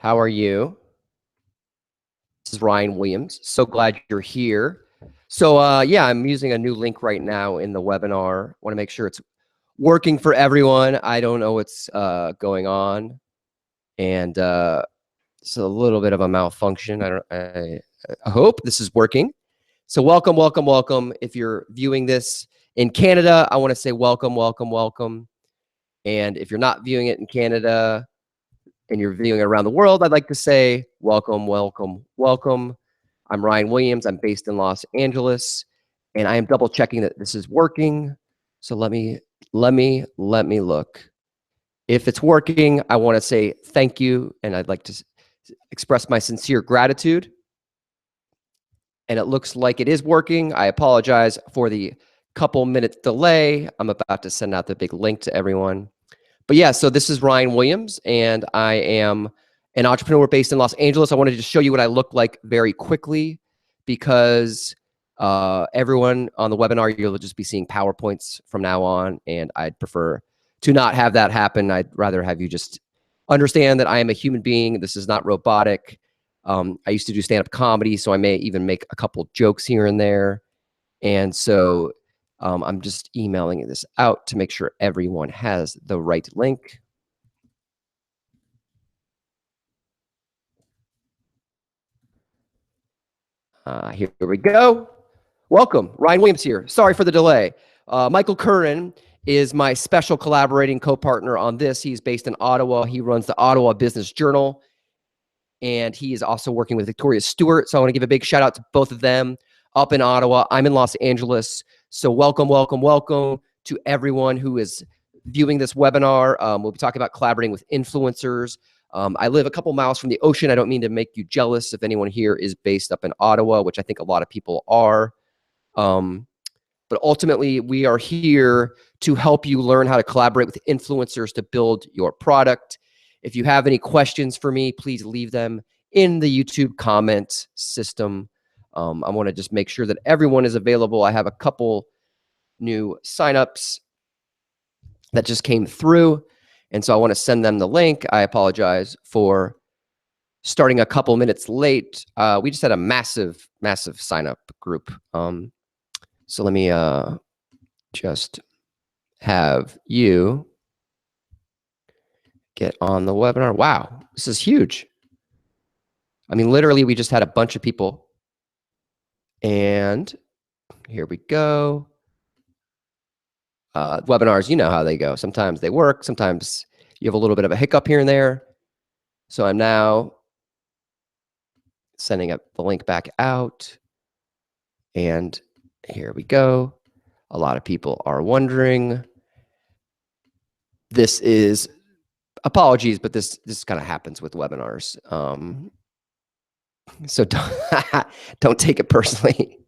How are you? This is Ryno Williams. So glad you're here. So yeah, I'm using a new link right now in the webinar. Want to make sure it's working for everyone. I don't know what's going on, and it's a little bit of a malfunction. I hope this is working. So welcome, welcome, welcome. If you're viewing this in Canada, I want to say welcome, welcome, welcome. And if you're not viewing it in Canada, and you're viewing it around the world, I'd like to say welcome, welcome, welcome. I'm Ryno Williams. I'm based in Los Angeles, and I am double checking that this is working. So let me look. If it's working, I want to say thank you, and I'd like to express my sincere gratitude. And it looks like it is working. I apologize for the couple minute delay. I'm about to send out the big link to everyone. But yeah, so this is Ryno Williams, and I am an entrepreneur based in Los Angeles. I wanted to show you what I look like very quickly because everyone on the webinar, you'll just be seeing PowerPoints from now on, and I'd prefer to not have that happen. I'd rather have you just understand that I am a human being. This is not robotic. I used to do stand-up comedy, so I may even make a couple jokes here and there. And so I'm just emailing this out to make sure everyone has the right link. Here we go. Welcome, Ryno Williams here. Sorry for the delay. Michael Curran is my special collaborating co-partner on this. He's based in Ottawa. He runs the Ottawa Business Journal, and he is also working with Victoria Stewart. So I want to give a big shout out to both of them up in Ottawa. I'm in Los Angeles. So welcome, welcome, welcome to everyone who is viewing this webinar. We'll be talking about collaborating with influencers. I live a couple miles from the ocean. I don't mean to make you jealous if anyone here is based up in Ottawa, which I think a lot of people are. But ultimately, we are here to help you learn how to collaborate with influencers to build your product. If you have any questions for me, please leave them in the YouTube comment system. I want to just make sure that everyone is available. I have a couple new signups that just came through, and so I want to send them the link. I apologize for starting a couple minutes late. We just had a massive sign up group. So let me just have you get on the webinar. Wow, this is huge. I mean, literally, we just had a bunch of people. And here we go. Webinars, you know how they go. Sometimes they work. Sometimes you have a little bit of a hiccup here and there. So I'm now sending the link back out. And here we go. A lot of people are wondering. This is, apologies, but this kind of happens with webinars. So don't take it personally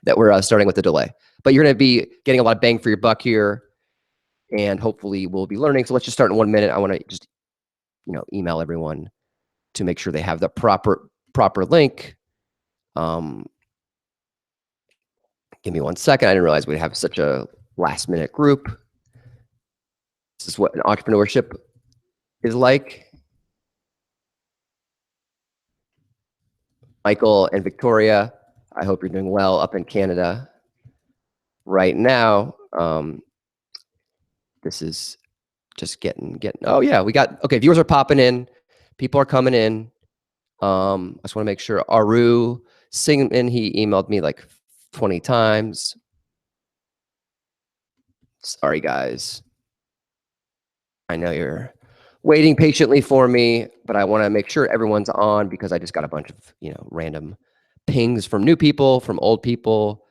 that we're starting with a delay. But you're going to be getting a lot of bang for your buck here, and hopefully we'll be learning. So let's just start in 1 minute. I want to just email everyone to make sure they have the proper link. Give me 1 second. I didn't realize we'd have such a last-minute group. This is what an entrepreneurship is like. Michael and Victoria, I hope you're doing well up in Canada right now. This is just getting. Oh yeah, we got, okay, viewers are popping in. People are coming in. I just want to make sure. Aru Singman, he emailed me like 20 times. Sorry, guys. I know you're waiting patiently for me, but I want to make sure everyone's on because I just got a bunch of random pings from new people, from old people.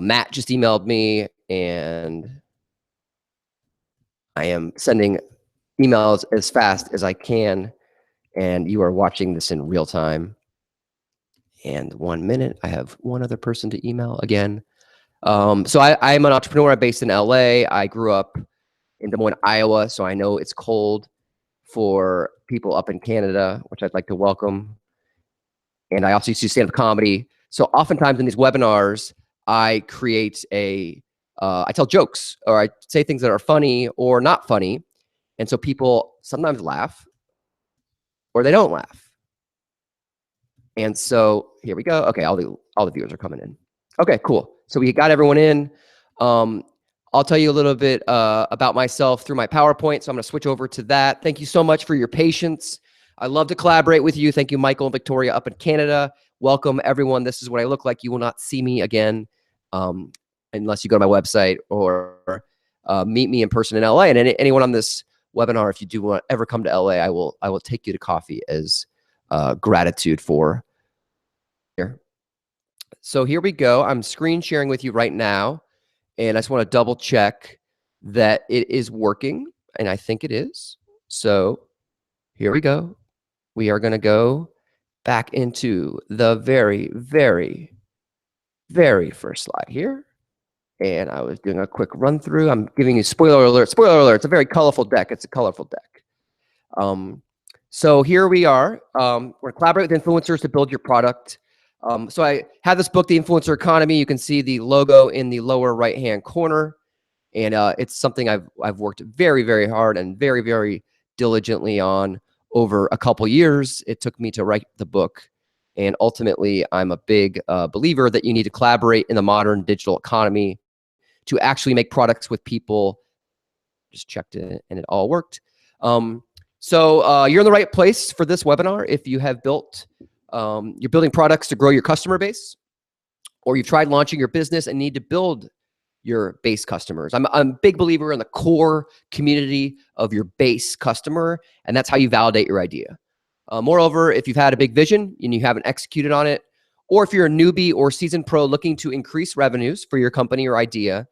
Matt just emailed me, and I am sending emails as fast as I can, and you are watching this in real time. And 1 minute, I have one other person to email again. So I'm an entrepreneur. I'm based in LA. I grew up in Des Moines, Iowa, so I know it's cold for people up in Canada, which I'd like to welcome. And I also used to stand-up comedy. So oftentimes in these webinars, I create I tell jokes, or I say things that are funny or not funny. And so people sometimes laugh, or they don't laugh. And so here we go. Okay, all the viewers are coming in. Okay, cool. So we got everyone in. I'll tell you a little bit about myself through my PowerPoint. So I'm going to switch over to that. Thank you so much for your patience. I love to collaborate with you. Thank you, Michael and Victoria up in Canada. Welcome, everyone. This is what I look like. You will not see me again unless you go to my website or meet me in person in LA. And anyone on this webinar, if you do want ever come to LA, I will take you to coffee as gratitude for here. So here we go. I'm screen sharing with you right now. And I just want to double check that it is working. And I think it is. So here we go. We are going to go back into the very, very, very first slide here. And I was doing a quick run through. I'm giving you spoiler alert. Spoiler alert. It's a very colorful deck. It's a colorful deck. So here we are. We're collaborating with influencers to build your product. So I have this book, The Influencer Economy. You can see the logo in the lower right-hand corner. And it's something I've worked very, very hard and very, very diligently on over a couple years. It took me to write the book. And ultimately, I'm a big believer that you need to collaborate in the modern digital economy to actually make products with people. Just checked it and it all worked. So you're in the right place for this webinar. If you have you're building products to grow your customer base, or you've tried launching your business and need to build your base customers. I'm a big believer in the core community of your base customer, and that's how you validate your idea. Moreover, if you've had a big vision and you haven't executed on it, or if you're a newbie or seasoned pro looking to increase revenues for your company or idea,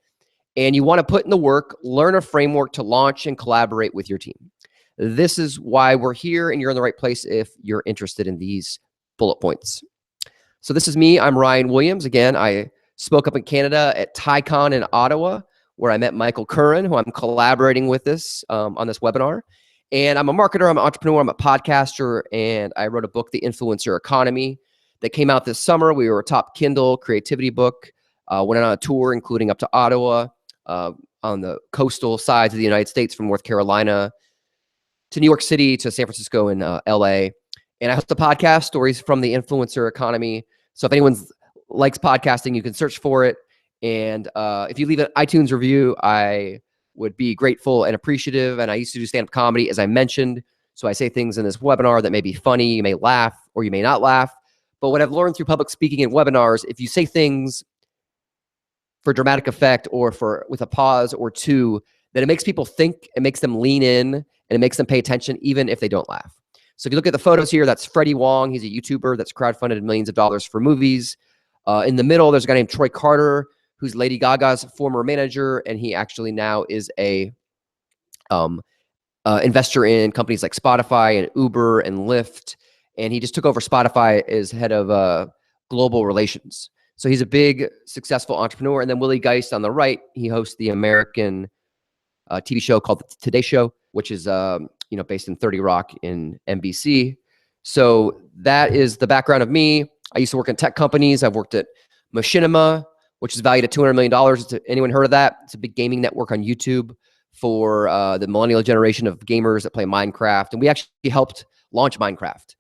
and you want to put in the work, learn a framework to launch and collaborate with your team. This is why we're here, and you're in the right place if you're interested in these bullet points. So this is me. I'm Ryno Williams. Again, I spoke up in Canada at TyCon in Ottawa, where I met Michael Curran, who I'm collaborating with on this webinar. And I'm a marketer, I'm an entrepreneur, I'm a podcaster, and I wrote a book, The Influencer Economy, that came out this summer. We were a top Kindle creativity book. Went on a tour, including up to Ottawa, on the coastal sides of the United States, from North Carolina to New York City to San Francisco and LA. And I host a podcast, Stories from the Influencer Economy. So if anyone likes podcasting, you can search for it. And if you leave an iTunes review, I would be grateful and appreciative. And I used to do stand-up comedy, as I mentioned. So I say things in this webinar that may be funny. You may laugh or you may not laugh. But what I've learned through public speaking and webinars, if you say things for dramatic effect or with a pause or two, then it makes people think, it makes them lean in, and it makes them pay attention even if they don't laugh. So if you look at the photos here, that's Freddie Wong. He's a YouTuber that's crowdfunded millions of dollars for movies. In the middle, there's a guy named Troy Carter, who's Lady Gaga's former manager, and he actually now is a investor in companies like Spotify and Uber and Lyft. And he just took over Spotify as head of global relations. So he's a big, successful entrepreneur. And then Willie Geist on the right, he hosts the American TV show called The Today Show, which is based in 30 Rock in NBC. So that is the background of me. I used to work in tech companies. I've worked at Machinima, which is valued at $200 million. Anyone heard of that? It's a big gaming network on YouTube for the millennial generation of gamers that play Minecraft. And we actually helped launch Minecraft,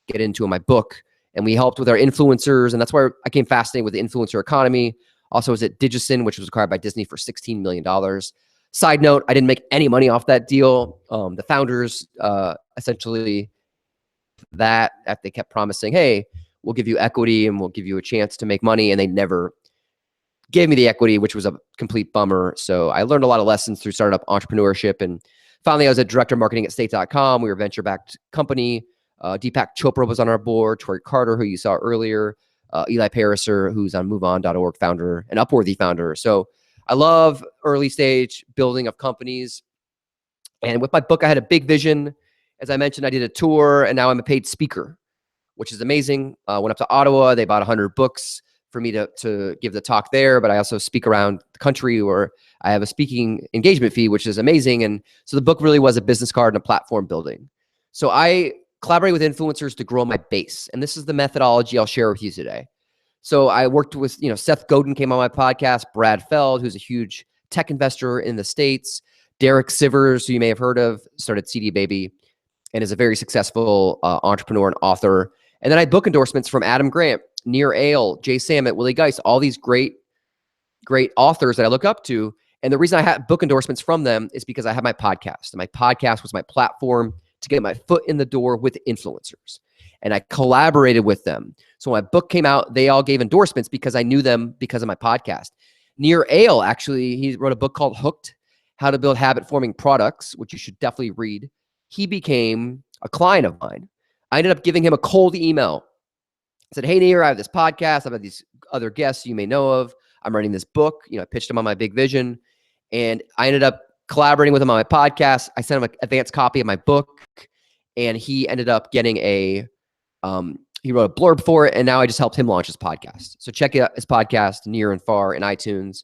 get into in my book. And we helped with our influencers. And that's why I came fascinated with the influencer economy. Also was at Digison, which was acquired by Disney for $16 million. Side note, I didn't make any money off that deal. The founders essentially that they kept promising, hey, we'll give you equity and we'll give you a chance to make money. And they never gave me the equity, which was a complete bummer. So I learned a lot of lessons through startup entrepreneurship. And finally, I was a director of marketing at state.com. We were a venture-backed company. Deepak Chopra was on our board, Troy Carter, who you saw earlier, Eli Pariser, who's on MoveOn.org founder and Upworthy founder. So I love early stage building of companies. And with my book, I had a big vision. As I mentioned, I did a tour and now I'm a paid speaker, which is amazing. Went up to Ottawa. They bought 100 books for me to give the talk there, but I also speak around the country where I have a speaking engagement fee, which is amazing. And so the book really was a business card and a platform building. So I collaborate with influencers to grow my base. And this is the methodology I'll share with you today. So I worked with, Seth Godin came on my podcast, Brad Feld, who's a huge tech investor in the States, Derek Sivers, who you may have heard of, started CD Baby. and is a very successful entrepreneur and author. And then I had book endorsements from Adam Grant, Nir Eyal, Jay Samit, Willie Geist, all these great authors that I look up to. And the reason I had book endorsements from them is because I have my podcast. And my podcast was my platform to get my foot in the door with influencers. And I collaborated with them. So when my book came out, they all gave endorsements because I knew them because of my podcast. Nir Eyal, actually, he wrote a book called Hooked, How to Build Habit-Forming Products, which you should definitely read. He became a client of mine. I ended up giving him a cold email. I said, hey, Nir, I have this podcast. I've had these other guests you may know of. I'm writing this book. I pitched him on my big vision. And I ended up collaborating with him on my podcast. I sent him an advanced copy of my book. And he ended up getting he wrote a blurb for it. And now I just helped him launch his podcast. So check out his podcast, Near and Far, in iTunes.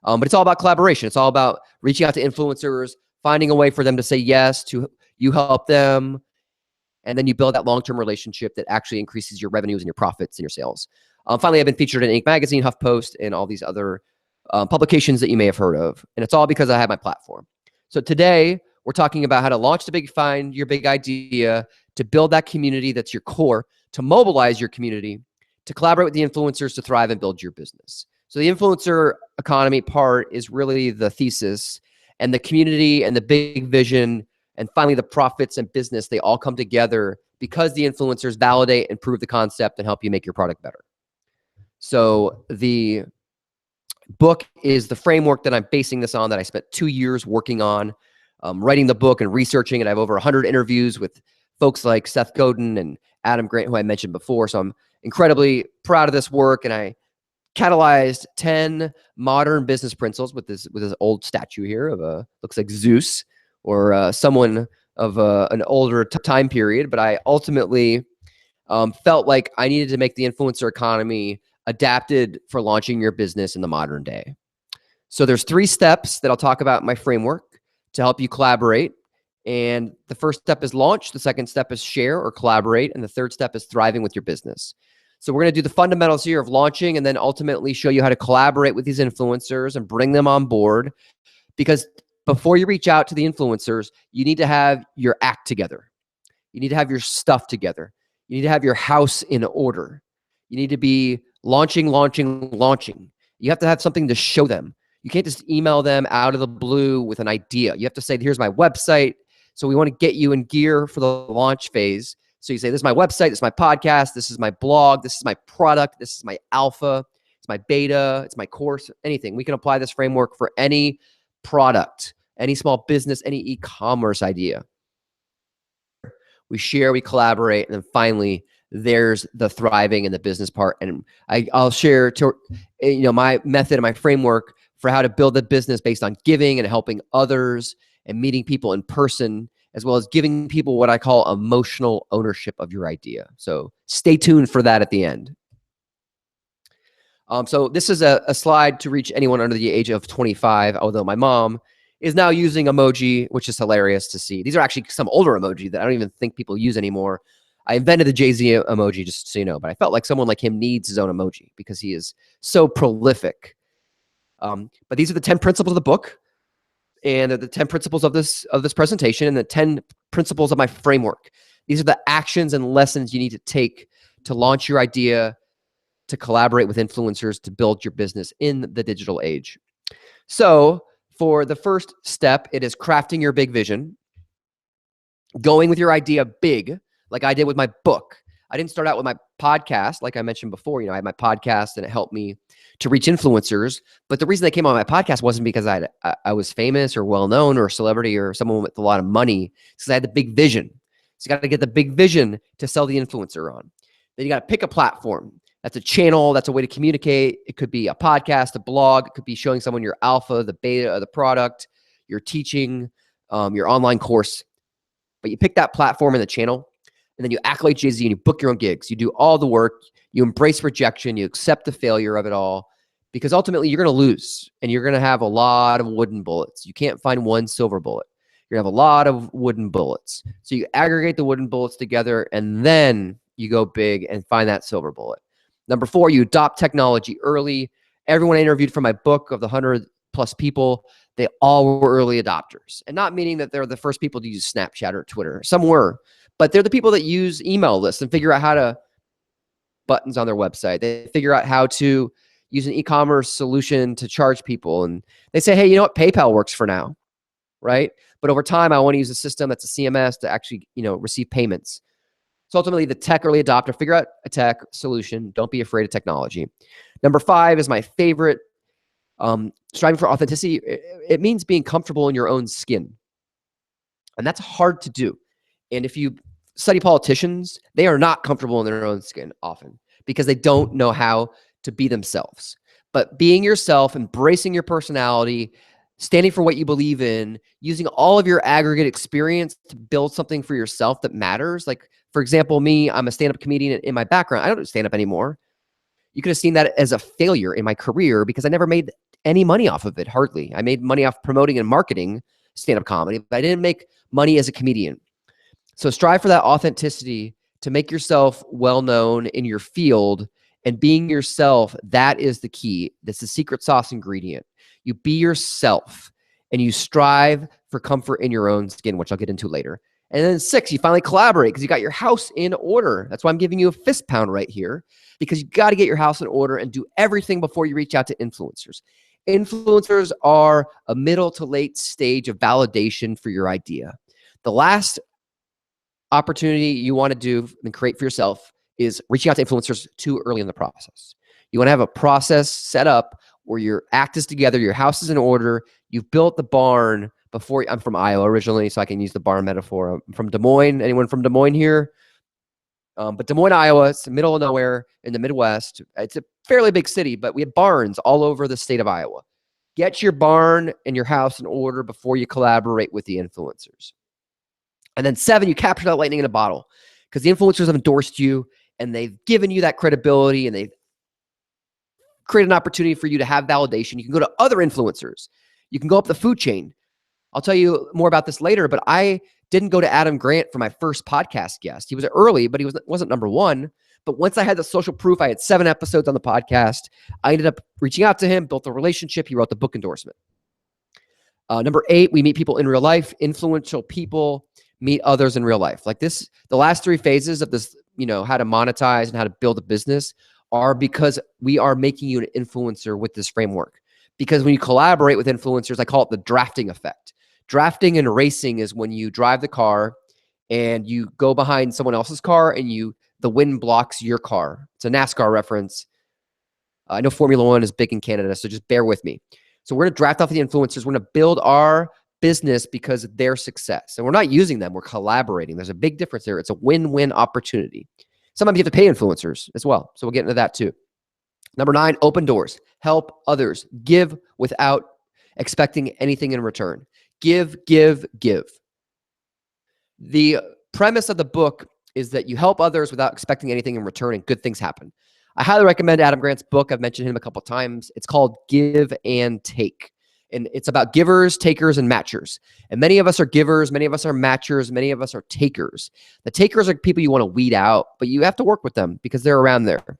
But it's all about collaboration. It's all about reaching out to influencers, finding a way for them to say yes to you, help them. And then you build that long-term relationship that actually increases your revenues and your profits and your sales. Finally, I've been featured in Inc. Magazine, HuffPost, and all these other publications that you may have heard of. And it's all because I have my platform. So today, we're talking about how to find your big idea, to build that community that's your core, to mobilize your community, to collaborate with the influencers to thrive and build your business. So the influencer economy part is really the thesis, and the community and the big vision, and finally the profits and business, they all come together because the influencers validate and prove the concept and help you make your product better. So the book is the framework that I'm basing this on, that I spent 2 years working on, writing the book and researching it. I have over 100 interviews with folks like Seth Godin and Adam Grant, who I mentioned before. So I'm incredibly proud of this work. And I catalyzed 10 modern business principles with this old statue here of looks like Zeus or someone of an older time period. But I ultimately felt like I needed to make the influencer economy adapted for launching your business in the modern day. So there's 3 steps that I'll talk about in my framework to help you collaborate. And the first step is launch. The second step is share or collaborate. And the third step is thriving with your business. So we're going to do the fundamentals here of launching, and then ultimately show you how to collaborate with these influencers and bring them on board. Because before you reach out to the influencers, you need to have your act together. You need to have your stuff together. You need to have your house in order. You need to be launching. You have to have something to show them. You can't just email them out of the blue with an idea. You have to say, here's my website. So we want to get you in gear for the launch phase. So you say, this is my website, this is my podcast, this is my blog, this is my product, this is my alpha, it's my beta, it's my course, anything. We can apply this framework for any product, any small business, any e-commerce idea. We share, we collaborate, and then finally, there's the thriving and the business part. And I'll share my method and my framework for how to build a business based on giving and helping others and meeting people in person, as well as giving people what I call emotional ownership of your idea. So stay tuned for that at the end. So this is a slide to reach anyone under the age of 25, although my mom is now using Emoji, which is hilarious to see. These are actually some older emoji that I don't even think people use anymore. I invented the Jay-Z emoji, just so you know, but I felt like someone like him needs his own emoji because he is so prolific. But these are the 10 principles of the book, and the 10 principles of this presentation, and the 10 principles of my framework. These are the actions and lessons you need to take to launch your idea, to collaborate with influencers, to build your business in the digital age. So for the first step, it is crafting your big vision, going with your idea big, like I did with my book. I didn't start out with my podcast, like I mentioned before. I had my podcast and it helped me to reach influencers. But the reason they came on my podcast wasn't because I was famous or well-known or a celebrity or someone with a lot of money. It's because I had the big vision. So you got to get the big vision to sell the influencer on. Then you got to pick a platform. That's a channel. That's a way to communicate. It could be a podcast, a blog. It could be showing someone your alpha, the beta of the product, your teaching, your online course. But you pick that platform and the channel, and then you act like Jay-Z and you book your own gigs. You do all the work. You embrace rejection. You accept the failure of it all, because ultimately you're going to lose and you're going to have a lot of wooden bullets. You can't find one silver bullet. You're going to have a lot of wooden bullets. So you aggregate the wooden bullets together, and then you go big and find that silver bullet. Number 4, you adopt technology early. Everyone I interviewed for my book, of the 100+ people, they all were early adopters. And not meaning that they're the first people to use Snapchat or Twitter. Some were. but they're the people that use email lists and figure out how to buttons on their website. They figure out how to use an e-commerce solution to charge people. And they say, hey, you know what? PayPal works for now, right? But over time, I want to use a system that's a CMS to actually, receive payments. So ultimately, the tech early adopter, figure out a tech solution. Don't be afraid of technology. Number 5 is my favorite. Striving for authenticity. It means being comfortable in your own skin. And that's hard to do. And if you study politicians, they are not comfortable in their own skin often because they don't know how to be themselves. But being yourself, embracing your personality, standing for what you believe in, using all of your aggregate experience to build something for yourself that matters. Like, for example, me, I'm a stand-up comedian in my background. I don't do stand-up anymore. You could have seen that as a failure in my career because I never made any money off of it, hardly. I made money off promoting and marketing stand-up comedy, but I didn't make money as a comedian. So strive for that authenticity to make yourself well-known in your field, and being yourself, that is the key. That's the secret sauce ingredient. You be yourself and you strive for comfort in your own skin, which I'll get into later. And then 6, you finally collaborate because you got your house in order. That's why I'm giving you a fist pound right here, because you got to get your house in order and do everything before you reach out to influencers. Influencers are a middle to late stage of validation for your idea. The last opportunity you want to do and create for yourself is reaching out to influencers too early in the process. You want to have a process set up where your act is together, your house is in order, you've built the barn before. I'm from Iowa originally, so I can use the barn metaphor. I'm from Des Moines. Anyone from Des Moines here? But Des Moines, Iowa, it's the middle of nowhere in the Midwest. It's a fairly big city, but we have barns all over the state of Iowa. Get your barn and your house in order before you collaborate with the influencers. And then 7, you capture that lightning in a bottle because the influencers have endorsed you and they've given you that credibility and they've created an opportunity for you to have validation. You can go to other influencers. You can go up the food chain. I'll tell you more about this later, but I didn't go to Adam Grant for my first podcast guest. He was early, but he wasn't number 1. But once I had the social proof, I had 7 episodes on the podcast. I ended up reaching out to him, built a relationship. He wrote the book endorsement. Number 8, we meet people in real life. Influential people meet others in real life. Like this, the last 3 phases of this, how to monetize and how to build a business are because we are making you an influencer with this framework. Because when you collaborate with influencers, I call it the drafting effect. Drafting and racing is when you drive the car and you go behind someone else's car and the wind blocks your car. It's a NASCAR reference. I know Formula 1 is big in Canada, so just bear with me. So we're going to draft off the influencers. We're going to build our business because of their success. And we're not using them. We're collaborating. There's a big difference there. It's a win-win opportunity. Sometimes you have to pay influencers as well. So we'll get into that too. Number 9, open doors. Help others. Give without expecting anything in return. Give, give, give. The premise of the book is that you help others without expecting anything in return and good things happen. I highly recommend Adam Grant's book. I've mentioned him a couple of times. It's called Give and Take. And it's about givers, takers, and matchers. And many of us are givers. Many of us are matchers. Many of us are takers. The takers are people you want to weed out, but you have to work with them because they're around there.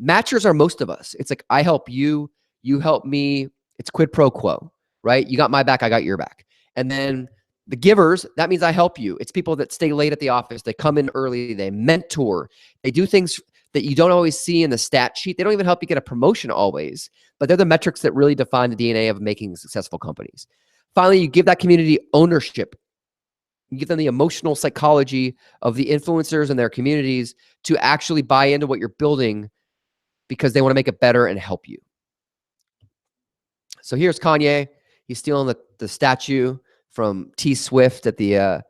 Matchers are most of us. It's like, I help you, you help me. It's quid pro quo, right? You got my back, I got your back. And then the givers, that means I help you. It's people that stay late at the office. They come in early. They mentor. They do things that you don't always see in the stat sheet. They don't even help you get a promotion always, but they're the metrics that really define the DNA of making successful companies. Finally, you give that community ownership. You give them the emotional psychology of the influencers and their communities to actually buy into what you're building because they want to make it better and help you. So here's Kanye. He's stealing the statue from T Swift at the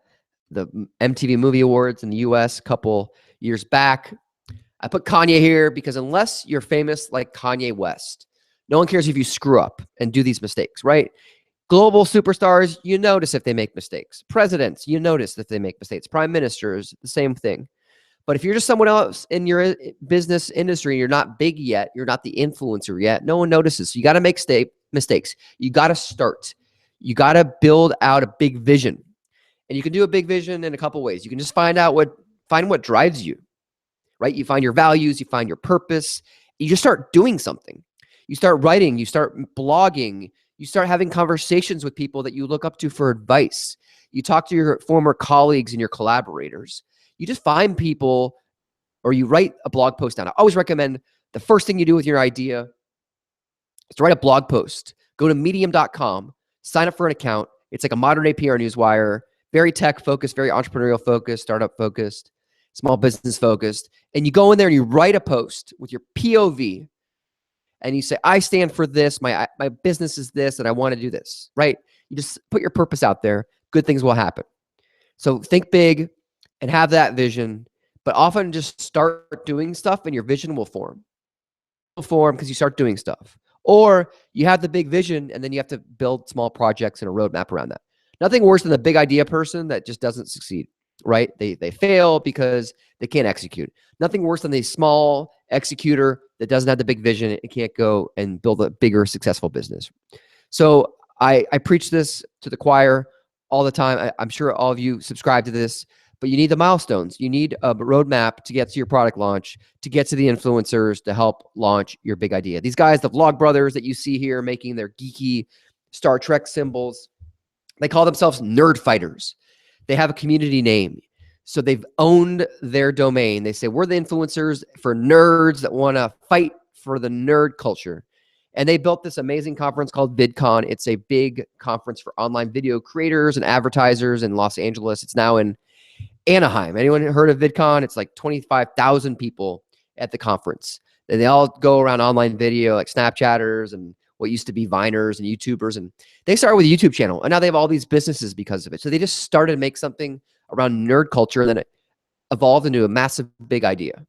MTV Movie Awards in the US a couple years back. I put Kanye here because unless you're famous like Kanye West, no one cares if you screw up and do these mistakes, right? Global superstars, you notice if they make mistakes. Presidents, you notice if they make mistakes. Prime ministers, the same thing. But if you're just someone else in your business industry, you're not big yet, you're not the influencer yet, no one notices. So you got to make mistakes. You got to start. You got to build out a big vision. And you can do a big vision in a couple ways. You can just find what drives you, right? You find your values, you find your purpose. You just start doing something. You start writing, you start blogging, You start having conversations with people that you look up to for advice. You talk to your former colleagues and your collaborators. You just find people, or you write a blog post down. I always recommend the first thing you do with your idea is to write a blog post. Go to medium.com, sign up for an account. It's like a modern day PR newswire, very tech focused, very entrepreneurial focused, startup focused, small business focused. And you go in there and you write a post with your POV and you say, I stand for this. My business is this, and I want to do this, right? You just put your purpose out there. Good things will happen. So think big and have that vision, but often just start doing stuff and your vision will form. It will form because you start doing stuff. Or you have the big vision and then you have to build small projects and a roadmap around that. Nothing worse than the big idea person that just doesn't succeed, right? They fail because they can't execute. Nothing worse than the small executor that doesn't have the big vision and can't go and build a bigger, successful business. So I preach this to the choir all the time. I'm sure all of you subscribe to this, but you need the milestones. You need a roadmap to get to your product launch, to get to the influencers to help launch your big idea. These guys, the Vlog Brothers that you see here making their geeky Star Trek symbols, they call themselves nerd fighters. They have a community name. So they've owned their domain. They say, we're the influencers for nerds that want to fight for the nerd culture. And they built this amazing conference called VidCon. It's a big conference for online video creators and advertisers in Los Angeles. It's now in Anaheim. Anyone heard of VidCon? It's like 25,000 people at the conference. And they all go around online video, like Snapchatters and what used to be Viners and YouTubers. And they started with a YouTube channel. And now they have all these businesses because of it. So they just started to make something around nerd culture. And then it evolved into a massive, big idea.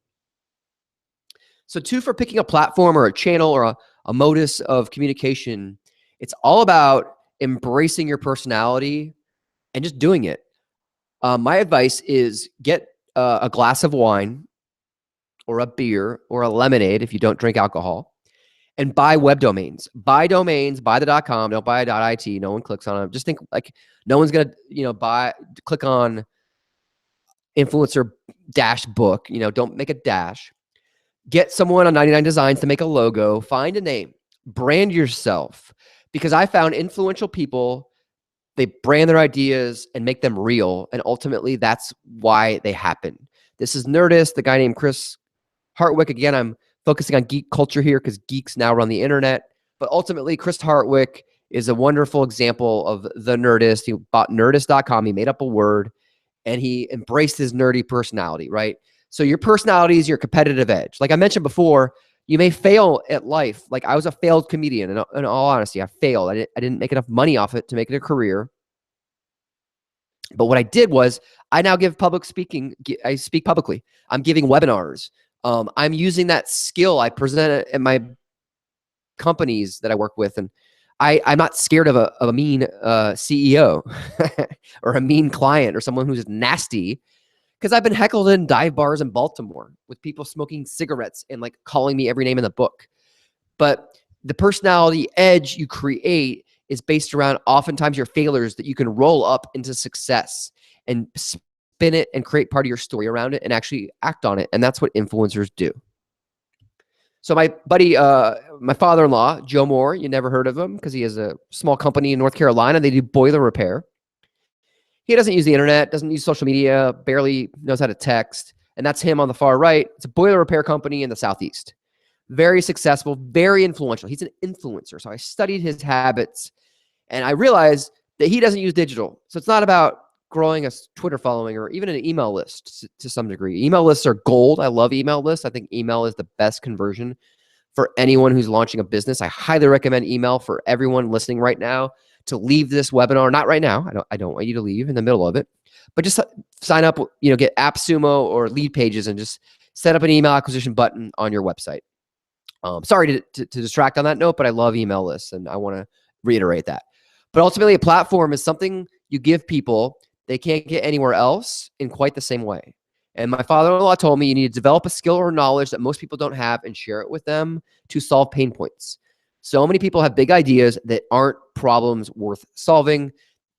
So 2, for picking a platform or a channel or a modus of communication, it's all about embracing your personality and just doing it. My advice is get a glass of wine or a beer or a lemonade if you don't drink alcohol, and buy web domains. Buy domains, buy the .com, don't buy a .it. No one clicks on them. Just think like no one's going to, click on influencer dash book, don't make a dash. Get someone on 99 Designs to make a logo, find a name, brand yourself, because I found influential people, they brand their ideas and make them real. And ultimately that's why they happen. This is Nerdist, the guy named Chris Hartwick. Again, I'm focusing on geek culture here because geeks now run the internet. But ultimately, Chris Hartwick is a wonderful example of the Nerdist. He bought Nerdist.com. He made up a word and he embraced his nerdy personality, right? So your personality is your competitive edge. Like I mentioned before, you may fail at life. Like I was a failed comedian. In all honesty, I failed. I didn't make enough money off it to make it a career. But what I did was I now give public speaking. I speak publicly. I'm giving webinars. I'm using that skill I present at my companies that I work with. And I'm not scared of a mean CEO or a mean client or someone who's nasty. Because I've been heckled in dive bars in Baltimore with people smoking cigarettes and like calling me every name in the book. But the personality edge you create is based around oftentimes your failures that you can roll up into success and spin it and create part of your story around it and actually act on it. And that's what influencers do. So my buddy, my father-in-law, Joe Moore, you never heard of him because he has a small company in North Carolina. They do boiler repair. He doesn't use the internet, doesn't use social media, barely knows how to text. And that's him on the far right. It's a boiler repair company in the Southeast. Very successful, very influential. He's an influencer. So I studied his habits and I realized that he doesn't use digital. So it's not about growing a Twitter following or even an email list to some degree. Email lists are gold. I love email lists. I think email is the best conversion for anyone who's launching a business. I highly recommend email for everyone listening right now to leave this webinar. Not right now. I don't want you to leave in the middle of it, but just sign up, get AppSumo or Lead Pages and just set up an email acquisition button on your website. Sorry to distract on that note, but I love email lists and I want to reiterate that. But ultimately a platform is something you give people they can't get anywhere else in quite the same way. And my father-in-law told me you need to develop a skill or knowledge that most people don't have and share it with them to solve pain points. So many people have big ideas that aren't problems worth solving.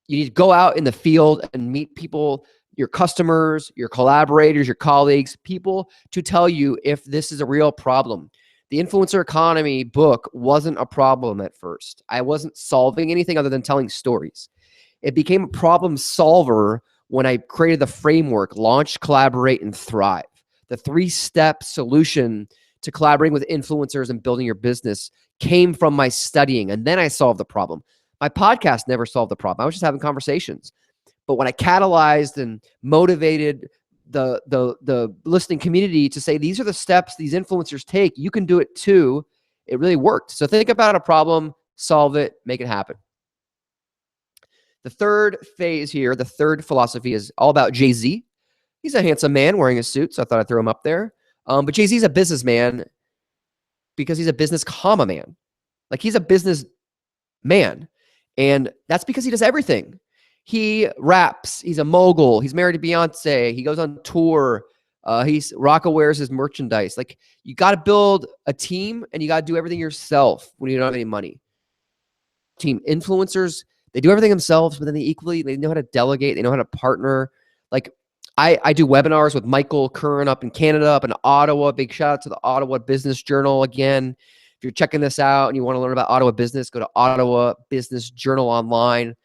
You need to go out in the field and meet people, your customers, your collaborators, your colleagues, people to tell you if this is a real problem. The influencer economy book wasn't a problem at first. I wasn't solving anything other than telling stories. It became a problem solver when I created the framework, launch, collaborate, and thrive. The 3-step solution to collaborating with influencers and building your business came from my studying, and then I solved the problem. My podcast never solved the problem. I was just having conversations. But when I catalyzed and motivated the listening community to say, these are the steps these influencers take, you can do it too, it really worked. So think about a problem, solve it, make it happen. The third phase here, the third philosophy is all about Jay-Z. He's a handsome man wearing a suit, so I thought I'd throw him up there. But Jay-Z's a businessman because he's a business comma man. Like, he's a business man. And that's because he does everything. He raps. He's a mogul. He's married to Beyonce. He goes on tour. Rocco wears his merchandise. Like, you got to build a team, and you got to do everything yourself when you don't have any money. Team influencers, they do everything themselves, but then they know how to delegate. They know how to partner. Like, I do webinars with Michael Curran up in Canada, up in Ottawa. Big shout out to the Ottawa Business Journal again. If you're checking this out and you want to learn about Ottawa business, go to Ottawa Business Journal online.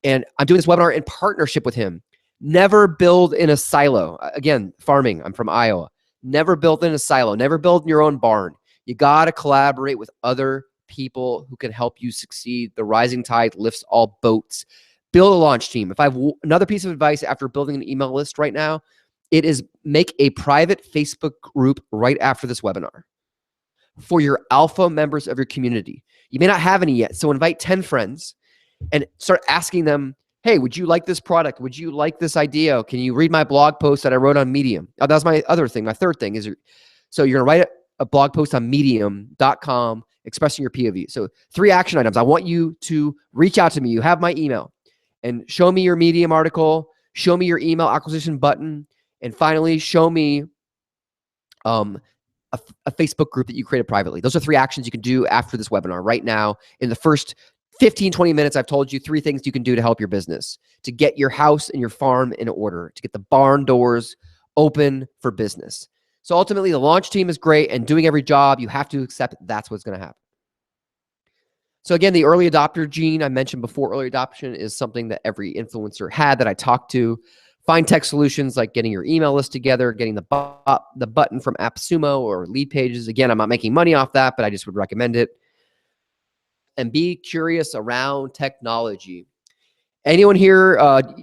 And I'm doing this webinar in partnership with him. Never build in a silo. Again, farming. I'm from Iowa. Never build in a silo. Never build in your own barn. You got to collaborate with other people who can help you succeed. The rising tide lifts all boats. Build a launch team. If I have another piece of advice after building an email list right now, it is make a private Facebook group right after this webinar for your alpha members of your community. You may not have any yet, so invite 10 friends and start asking them, hey, would you like this product? Would you like this idea? Can you read my blog post that I wrote on Medium? Oh, that was my other thing. My third thing is, so you're going to write a blog post on medium.com expressing your POV. So 3 action items. I want you to reach out to me. You have my email. And show me your Medium article, show me your email acquisition button, and finally show me a Facebook group that you created privately. Those are 3 actions you can do after this webinar. Right now, in the first 15, 20 minutes, I've told you 3 things you can do to help your business, to get your house and your farm in order, to get the barn doors open for business. So ultimately, the launch team is great, and doing every job, you have to accept that's what's going to happen. So again, the early adopter gene I mentioned before, early adoption is something that every influencer had that I talked to. Find tech solutions like getting your email list together, getting the button from AppSumo or Lead Pages. Again, I'm not making money off that, but I just would recommend it. And be curious around technology. Anyone here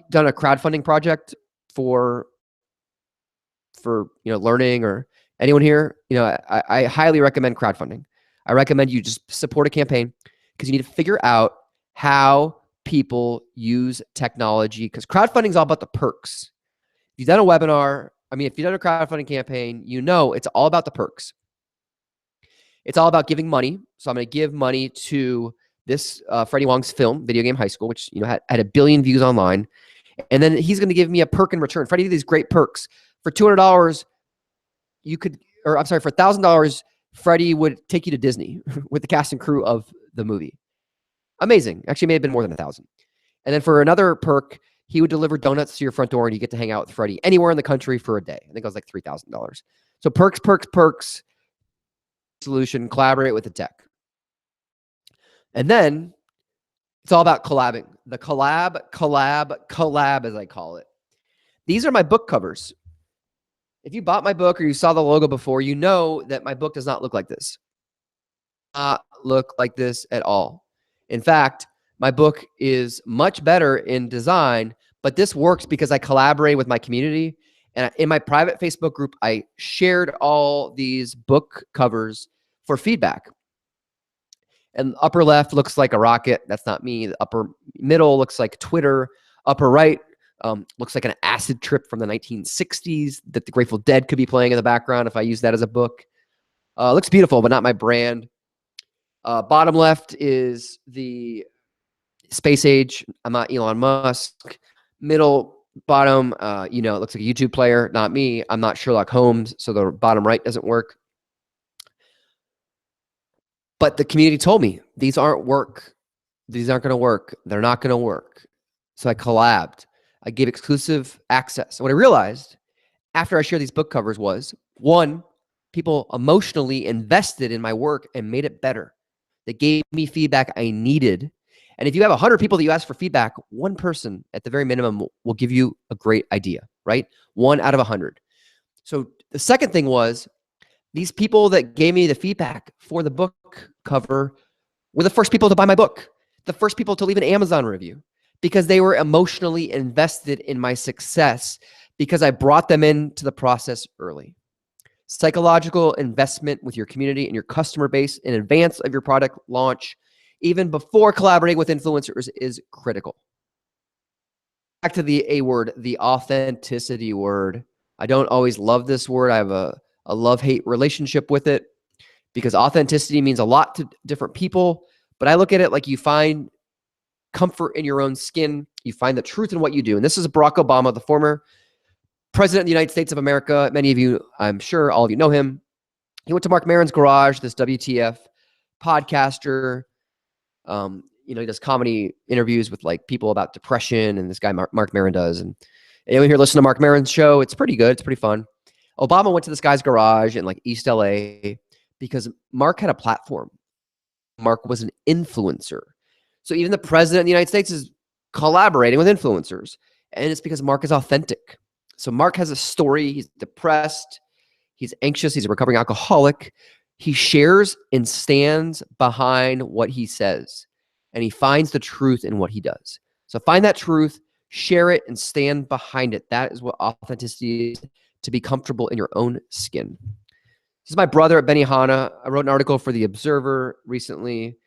done a crowdfunding project for learning, or anyone here? I highly recommend crowdfunding. I recommend you just support a campaign, because you need to figure out how people use technology, because crowdfunding is all about the perks. If you've done a webinar, if you've done a crowdfunding campaign, it's all about the perks. It's all about giving money. So I'm going to give money to this Freddie Wong's film, Video Game High School, which had 1 billion views online. And then he's going to give me a perk in return. Freddie did these great perks. For $200, for $1,000, Freddie would take you to Disney with the cast and crew of the movie. Amazing. Actually, it may have been more than 1,000. And then for another perk, he would deliver donuts to your front door, and you get to hang out with Freddie anywhere in the country for a day. I think it was like $3,000. So perks. Solution, collaborate with the tech. And then it's all about collabing. The collab, as I call it. These are my book covers. If you bought my book or you saw the logo before, you know that my book does not look like this. Not look like this at all. In fact, my book is much better in design, but this works because I collaborate with my community. And in my private Facebook group, I shared all these book covers for feedback. And upper left looks like a rocket. That's not me. The upper middle looks like Twitter. Upper right looks like an acid trip from the 1960s that the Grateful Dead could be playing in the background if I use that as a book. Looks beautiful, but not my brand. Bottom left is the space age. I'm not Elon Musk. Bottom, it looks like a YouTube player. Not me. I'm not Sherlock Holmes, so the bottom right doesn't work. But the community told me these aren't work. These aren't going to work. They're not going to work. So I collabed. I gave exclusive access. And what I realized after I shared these book covers was, 1, people emotionally invested in my work and made it better. They gave me feedback I needed. And if you have 100 people that you ask for feedback, one person at the very minimum will give you a great idea, right? 1 out of 100. So the second thing was, these people that gave me the feedback for the book cover were the first people to buy my book, the first people to leave an Amazon review, because they were emotionally invested in my success because I brought them into the process early. Psychological investment with your community and your customer base in advance of your product launch, even before collaborating with influencers, is critical. Back to the A word, the authenticity word. I don't always love this word. I have a love-hate relationship with it because authenticity means a lot to different people. But I look at it like you find comfort in your own skin. You find the truth in what you do. And this is Barack Obama, the former president of the United States of America. Many of you, I'm sure all of you know him. He went to Mark Maron's garage, this WTF podcaster. He does comedy interviews with like people about depression, and this guy Mark Maron does. And anyone here listen to Mark Maron's show? It's pretty good. It's pretty fun. Obama went to this guy's garage in like East LA because Mark had a platform. Mark was an influencer. So even the president of the United States is collaborating with influencers. And it's because Mark is authentic. So Mark has a story. He's depressed. He's anxious. He's a recovering alcoholic. He shares and stands behind what he says. And he finds the truth in what he does. So find that truth, share it, and stand behind it. That is what authenticity is, to be comfortable in your own skin. This is my brother at Benihana. I wrote an article for The Observer recently,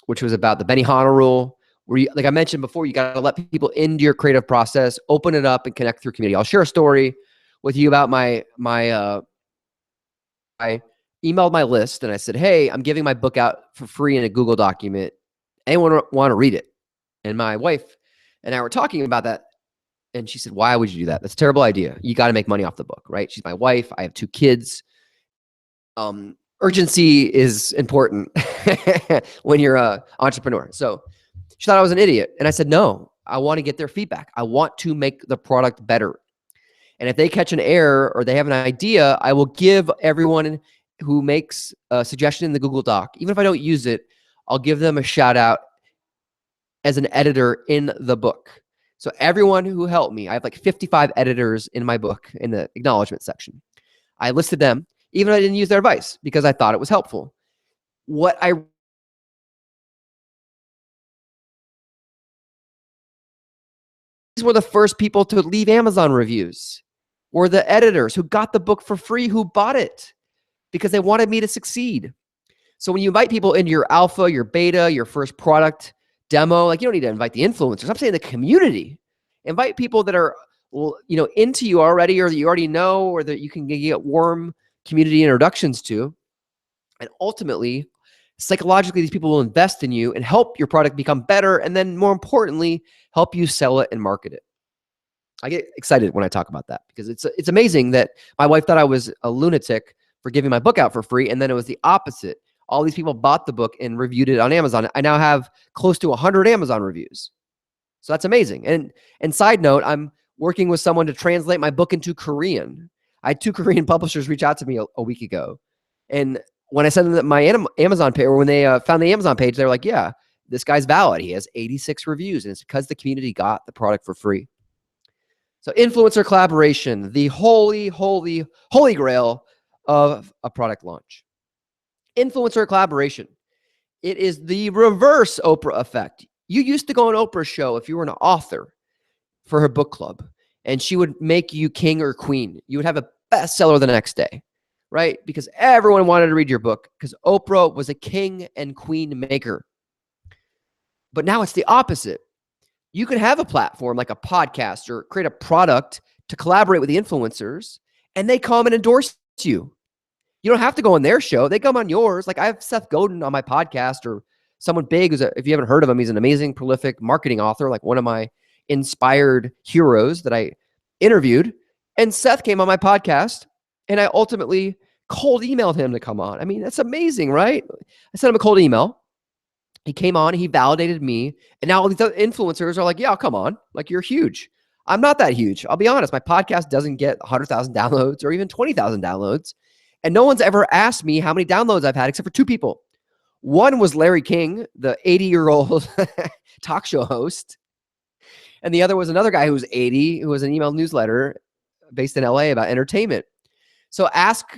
which was about the Benihana rule, where you, like I mentioned before, you got to let people into your creative process, open it up, and connect through community. I'll share a story with you about I emailed my list and I said, hey, I'm giving my book out for free in a Google document. Anyone want to read it? And my wife and I were talking about that. And she said, why would you do that? That's a terrible idea. You got to make money off the book, right? She's my wife. I have 2 kids. Urgency is important when you're an entrepreneur. So she thought I was an idiot. And I said, no, I want to get their feedback. I want to make the product better. And if they catch an error or they have an idea, I will give everyone who makes a suggestion in the Google Doc, even if I don't use it, I'll give them a shout out as an editor in the book. So everyone who helped me, I have like 55 editors in my book in the acknowledgement section. I listed them, even though I didn't use their advice because I thought it was helpful. These were the first people to leave Amazon reviews, were the editors who got the book for free, who bought it because they wanted me to succeed. So when you invite people into your alpha, your beta, your first product demo, like you don't need to invite the influencers. I'm saying the community. Invite people that are, into you already, or that you already know, or that you can get warm community introductions to. And ultimately, psychologically, these people will invest in you and help your product become better. And then more importantly, help you sell it and market it. I get excited when I talk about that because it's amazing that my wife thought I was a lunatic for giving my book out for free. And then it was the opposite. All these people bought the book and reviewed it on Amazon. I now have close to 100 Amazon reviews. So that's amazing. And side note, I'm working with someone to translate my book into Korean. I had 2 Korean publishers reach out to me a week ago. And when I sent them my Amazon page, or when they found the Amazon page, they're like, yeah, this guy's valid. He has 86 reviews. And it's because the community got the product for free. So influencer collaboration, the holy, holy, holy grail of a product launch. Influencer collaboration. It is the reverse Oprah effect. You used to go on Oprah's show if you were an author for her book club, and she would make you king or queen. You would have a bestseller the next day, right? Because everyone wanted to read your book because Oprah was a king and queen maker. But now it's the opposite. You can have a platform like a podcast or create a product to collaborate with the influencers, and they come and endorse you. You don't have to go on their show. They come on yours. Like I have Seth Godin on my podcast, or someone big if you haven't heard of him, he's an amazing, prolific marketing author, like one of my inspired heroes that I interviewed. And Seth came on my podcast, and I ultimately cold emailed him to come on. I mean, that's amazing, right? I sent him a cold email. He came on, he validated me. And now all these other influencers are like, yeah, I'll come on. Like, you're huge. I'm not that huge. I'll be honest. My podcast doesn't get 100,000 downloads or even 20,000 downloads. And no one's ever asked me how many downloads I've had except for 2 people. One was Larry King, the 80-year-old talk show host. And the other was another guy who was 80, who was an email newsletter based in LA about entertainment. So ask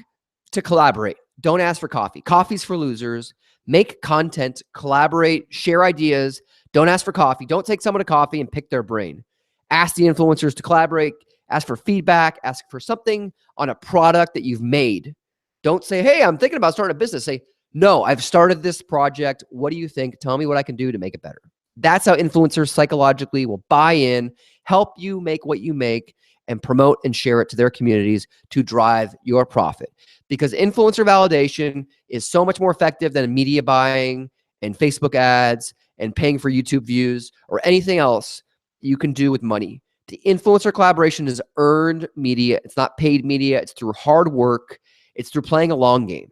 to collaborate. Don't ask for coffee. Coffee's for losers. Make content, collaborate, share ideas. Don't ask for coffee. Don't take someone to coffee and pick their brain. Ask the influencers to collaborate. Ask for feedback. Ask for something on a product that you've made. Don't say, hey, I'm thinking about starting a business. Say, no, I've started this project. What do you think? Tell me what I can do to make it better. That's how influencers psychologically will buy in, help you make what you make, and promote and share it to their communities to drive your profit. Because influencer validation is so much more effective than media buying and Facebook ads and paying for YouTube views or anything else you can do with money. The influencer collaboration is earned media. It's not paid media. It's through hard work. It's through playing a long game.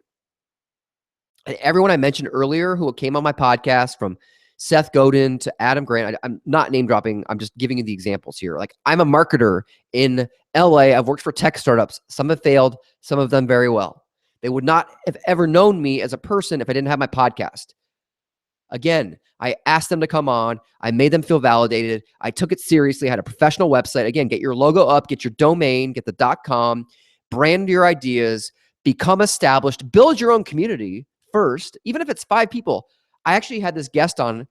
And everyone I mentioned earlier who came on my podcast, from Seth Godin to Adam Grant, I'm not name dropping. I'm just giving you the examples here. Like, I'm a marketer in LA. I've worked for tech startups. Some have failed. Some have done very well. They would not have ever known me as a person if I didn't have my podcast. Again, I asked them to come on. I made them feel validated. I took it seriously. I had a professional website. Again, get your logo up, get your domain, get the .com, brand your ideas, become established, build your own community first, even if it's 5 people. I actually had this guest on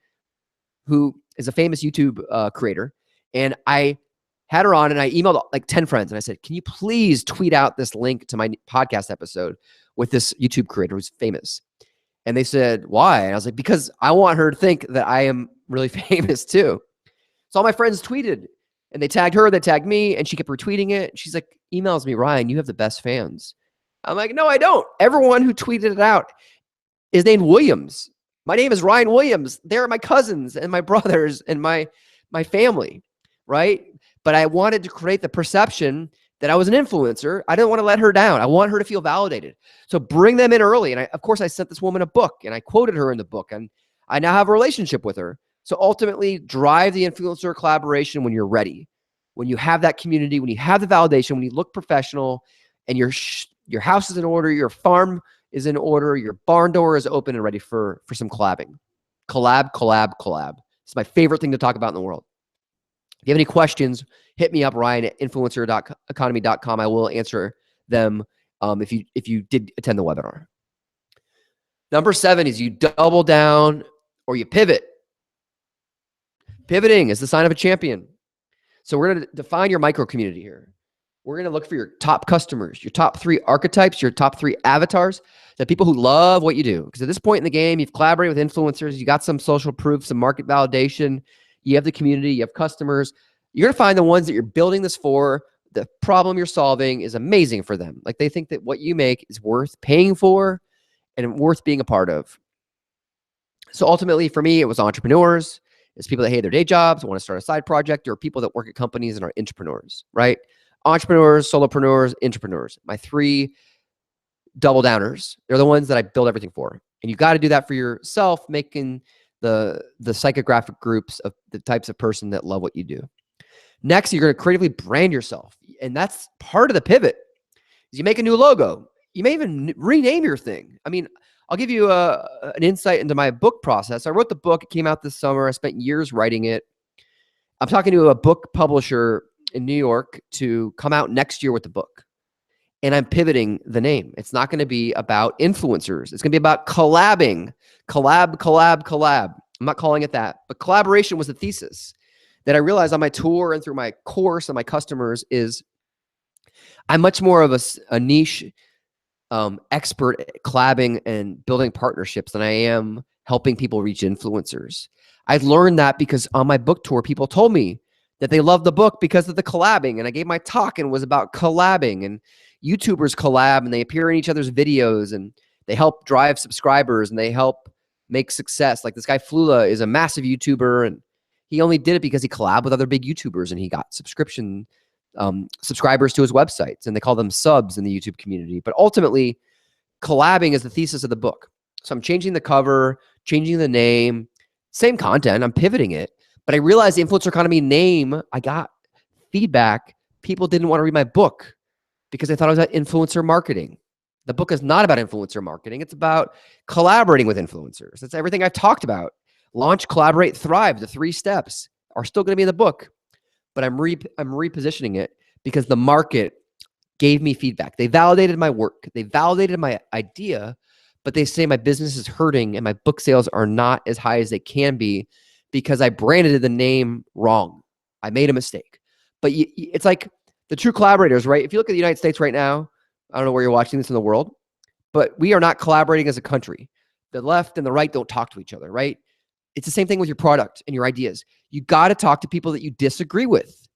who is a famous YouTube creator, and I had her on and I emailed like 10 friends and I said, can you please tweet out this link to my podcast episode with this YouTube creator who's famous? And they said, why? And I was like, because I want her to think that I am really famous too. So all my friends tweeted and they tagged her, they tagged me, and she kept retweeting it. She's like, emails me, Ryan, you have the best fans. I'm like, no, I don't. Everyone who tweeted it out is named Williams. My name is Ryan Williams. They're my cousins and my brothers and my family, right? But I wanted to create the perception that I was an influencer. I didn't want to let her down. I want her to feel validated. So bring them in early. And of course, I sent this woman a book and I quoted her in the book, and I now have a relationship with her. So ultimately, drive the influencer collaboration when you're ready, when you have that community, when you have the validation, when you look professional and your house is in order, your farm is in order, your barn door is open and ready for some collabing. Collab. It's my favorite thing to talk about in the world. If you have any questions, hit me up, Ryan at influencer.economy.com. I will answer them if you did attend the webinar. Number 7 is you double down or you pivot. Pivoting is the sign of a champion. So we're going to define your micro community here. We're going to look for your top customers, your top 3 archetypes, your top 3 avatars, the people who love what you do. Because at this point in the game, you've collaborated with influencers, you got some social proof, some market validation, you have the community, you have customers. You're going to find the ones that you're building this for, the problem you're solving is amazing for them. Like, they think that what you make is worth paying for and worth being a part of. So ultimately, for me, it was entrepreneurs. It's people that hate their day jobs, want to start a side project, or people that work at companies and are entrepreneurs, right? Entrepreneurs, solopreneurs, entrepreneurs. My 3 double downers. They're the ones that I build everything for. And you got to do that for yourself, making the psychographic groups of the types of person that love what you do. Next, you're going to creatively brand yourself. And that's part of the pivot. You make a new logo. You may even rename your thing. I mean, I'll give you an insight into my book process. I wrote the book. It came out this summer. I spent years writing it. I'm talking to a book publisher in New York to come out next year with the book. And I'm pivoting the name. It's not going to be about influencers. It's going to be about collabing. Collab. I'm not calling it that. But collaboration was the thesis that I realized on my tour and through my course and my customers is I'm much more of a niche expert at collabing and building partnerships than I am helping people reach influencers. I learned that because on my book tour, people told me that they loved the book because of the collabing. And I gave my talk and it was about collabing, and YouTubers collab and they appear in each other's videos and they help drive subscribers and they help make success. Like, this guy Flula is a massive YouTuber, and he only did it because he collabed with other big YouTubers and he got subscribers to his websites, and they call them subs in the YouTube community. But ultimately, collabing is the thesis of the book. So I'm changing the cover, changing the name, same content, I'm pivoting it. But I realized the Influencer Economy name, I got feedback. People didn't want to read my book because they thought I was at influencer marketing. The book is not about influencer marketing. It's about collaborating with influencers. That's everything I've talked about. Launch, collaborate, thrive. The 3 steps are still going to be in the book, but I'm repositioning it because the market gave me feedback. They validated my work. They validated my idea, but they say my business is hurting and my book sales are not as high as they can be because I branded the name wrong. I made a mistake. But it's like the true collaborators, right? If you look at the United States right now, I don't know where you're watching this in the world, but we are not collaborating as a country. The left and the right don't talk to each other, right? It's the same thing with your product and your ideas. You got to talk to people that you disagree with.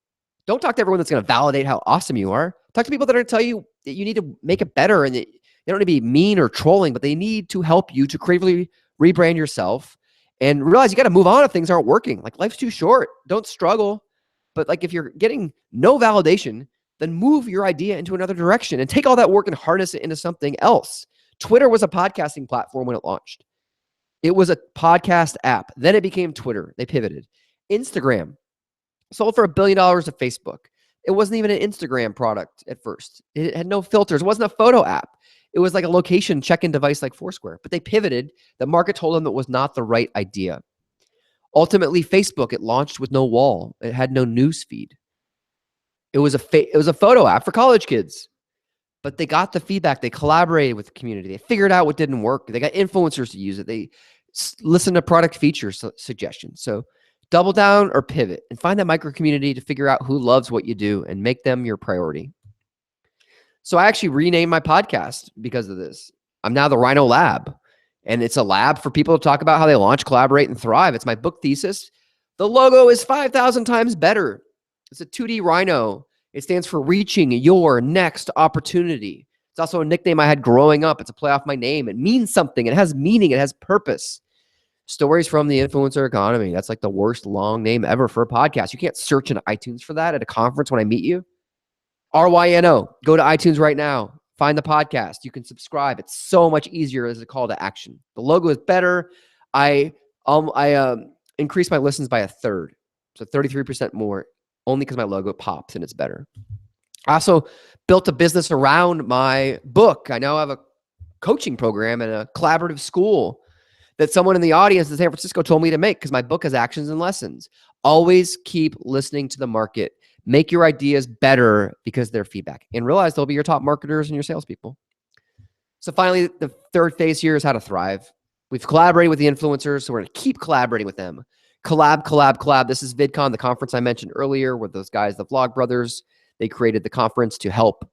Don't talk to everyone that's going to validate how awesome you are. Talk to people that are going to tell you that you need to make it better and that they don't need to be mean or trolling, but they need to help you to creatively rebrand yourself and realize you got to move on if things aren't working. Like, life's too short. Don't struggle. But like, if you're getting no validation, then move your idea into another direction and take all that work and harness it into something else. Twitter was a podcasting platform when it launched. It was a podcast app. Then it became Twitter. They pivoted. Instagram sold for $1 billion to Facebook. It wasn't even an Instagram product at first. It had no filters. It wasn't a photo app. It was like a location check-in device like Foursquare. But they pivoted. The market told them it was not the right idea. Ultimately, Facebook, it launched with no wall. It had no news feed. It was a photo app for college kids. But they got the feedback. They collaborated with the community. They figured out what didn't work. They got influencers to use it. They listened to product feature suggestions. So double down or pivot and find that micro community to figure out who loves what you do and make them your priority. So I actually renamed my podcast because of this. I'm now the Ryno Lab, and it's a lab for people to talk about how they launch, collaborate, and thrive. It's my book thesis. The logo is 5,000 times better. It's a 2D rhino. It stands for reaching your next opportunity. It's also a nickname I had growing up. It's a play off my name. It means something. It has meaning. It has purpose. Stories from the influencer economy. That's like the worst long name ever for a podcast. You can't search in iTunes for that at a conference when I meet you. RYNO. Go to iTunes right now. Find the podcast. You can subscribe. It's so much easier as a call to action. The logo is better. I increased my listens by 1/3. So 33% more, only because my logo pops and it's better. I also built a business around my book. I now have a coaching program and a collaborative school that someone in the audience in San Francisco told me to make because my book has actions and lessons. Always keep listening to the market. Make your ideas better because they're feedback. And realize they'll be your top marketers and your salespeople. So finally, the third phase here is how to thrive. We've collaborated with the influencers, so we're going to keep collaborating with them. Collab, collab, collab. This is VidCon, the conference I mentioned earlier, with those guys, the Vlog Brothers. They created the conference to help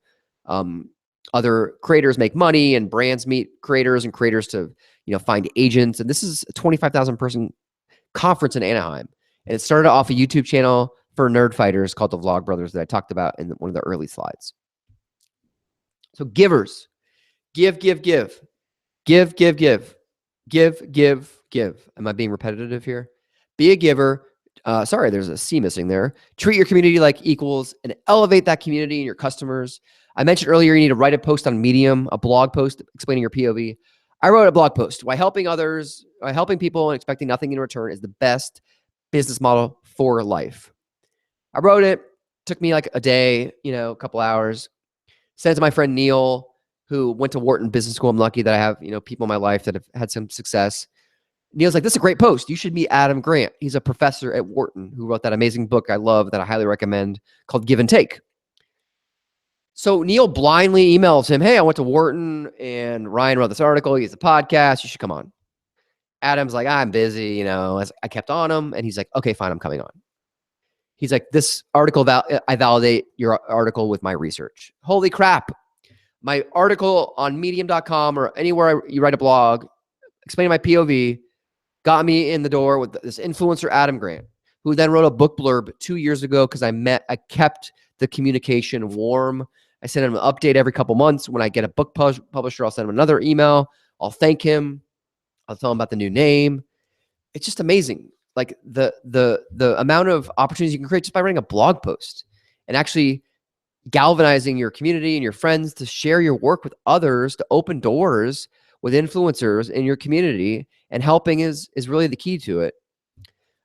other creators make money and brands meet creators and creators to find agents. And this is a 25,000 person conference in Anaheim. And it started off a YouTube channel for nerd fighters called the Vlog Brothers that I talked about in one of the early slides. So givers, give, give, give, give, give, give, give, give, give. Am I being repetitive here? Be a giver. Sorry, there's a C missing there. Treat your community like equals and elevate that community and your customers. I mentioned earlier, you need to write a post on Medium, a blog post explaining your POV. I wrote a blog post. Why helping others, why helping people and expecting nothing in return is the best business model for life. I wrote it. Took me like a day, a couple hours. Sent it to my friend Neil, who went to Wharton Business School. I'm lucky that I have, people in my life that have had some success. Neil's like, this is a great post. You should meet Adam Grant. He's a professor at Wharton who wrote that amazing book I love that I highly recommend called Give and Take. So Neil blindly emails him, hey, I went to Wharton and Ryan wrote this article. He has a podcast. You should come on. Adam's like, I'm busy. I kept on him. And he's like, okay, fine. I'm coming on. He's like, this article, I validate your article with my research. Holy crap. My article on medium.com or anywhere you write a blog, explaining my POV, got me in the door with this influencer, Adam Grant, who then wrote a book blurb 2 years ago because I kept the communication warm. I send him an update every couple months. When I get a book publisher, I'll send him another email. I'll thank him. I'll tell him about the new name. It's just amazing. Like the amount of opportunities you can create just by writing a blog post and actually galvanizing your community and your friends to share your work with others, to open doors with influencers in your community, and helping is really the key to it.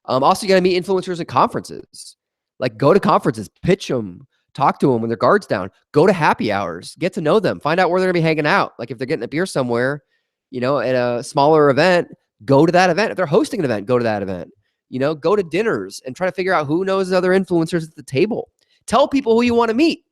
Also, you got to meet influencers at conferences. Like, go to conferences, pitch them, Talk to them when their guard's down. Go to happy hours. Get to know them. Find out where they're going to be hanging out. Like if they're getting a beer somewhere, at a smaller event, go to that event. If they're hosting an event, go to that event. Go to dinners and try to figure out who knows other influencers at the table. Tell people who you want to meet.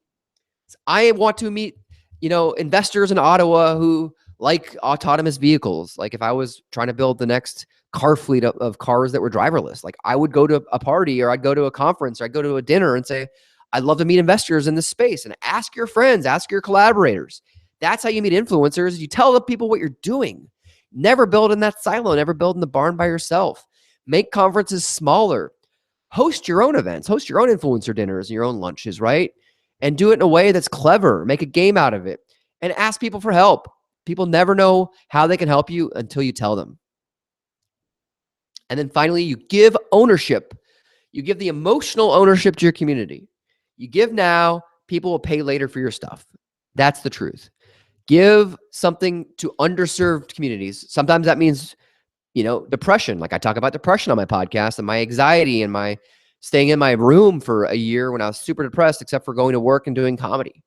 I want to meet, investors in Ottawa who like autonomous vehicles. Like if I was trying to build the next car fleet of cars that were driverless, like I would go to a party or I'd go to a conference or I'd go to a dinner and say, I'd love to meet investors in this space, and ask your friends, ask your collaborators. That's how you meet influencers. You tell the people what you're doing. Never build in that silo. Never build in the barn by yourself. Make conferences smaller. Host your own events. Host your own influencer dinners and your own lunches, right? And do it in a way that's clever. Make a game out of it. And ask people for help. People never know how they can help you until you tell them. And then finally, you give ownership. You give the emotional ownership to your community. You give now, people will pay later for your stuff. That's the truth. Give something to underserved communities. Sometimes that means, depression. Like I talk about depression on my podcast and my anxiety and my staying in my room for a year when I was super depressed, except for going to work and doing comedy.